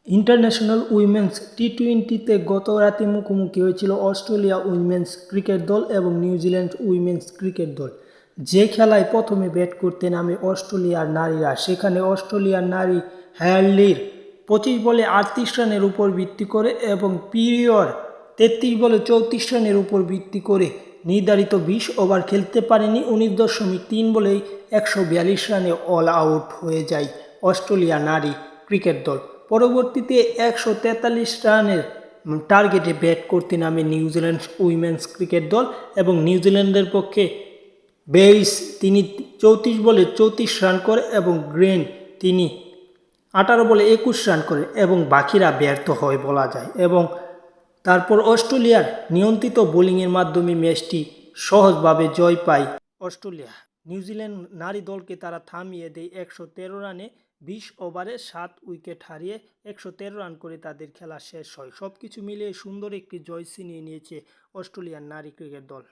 International women's টি-20তে গত রাতে মুখোমুখি হয়েছিল অস্ট্রেলিয়া উইমেন্স ক্রিকেট দল এবং নিউজিল্যান্ড উইমেন্স ক্রিকেট দল। যে খেলায় প্রথমে ব্যাট করতে নামে অস্ট্রেলিয়ার নারীরা, সেখানে অস্ট্রেলিয়ার নারী হ্যাডলির 25 বলে 38 রানের উপর ভিত্তি করে এবং পিরিয়র 33 বলে 34 রানের উপর ভিত্তি করে নির্ধারিত 20 ওভার খেলতে পারেনি। 19.3 বলেই 142 রানে অল আউট হয়ে যায় অস্ট্রেলিয়া নারী ক্রিকেট দল। পরবর্তীতে 143 রানের টার্গেটে ব্যাট করতে নামে নিউজিল্যান্ড উইমেন্স ক্রিকেট দল এবং নিউজিল্যান্ডের পক্ষে বেইস তিনি 34 বলে 34 রান করে এবং গ্রেন তিনি 18 বলে 21 রান করে এবং বাকিরা ব্যর্থ হয় বলা যায়। এবং তারপর অস্ট্রেলিয়ার নিয়ন্ত্রিত বোলিংয়ের মাধ্যমে ম্যাচটি সহজভাবে জয় পায় অস্ট্রেলিয়া। নিউজিল্যান্ড নারী দলকে তারা থামিয়ে দেয় 113 রানে। 20 ওভারে 7 উইকেট হারিয়ে 113 রান করে তাদের খেলা শেষ হয়। সবকিছু মিলিয়ে সুন্দর একটি জয় ছিনিয়ে নিয়েছে অস্ট্রেলিয়ার নারী ক্রিকেট দল।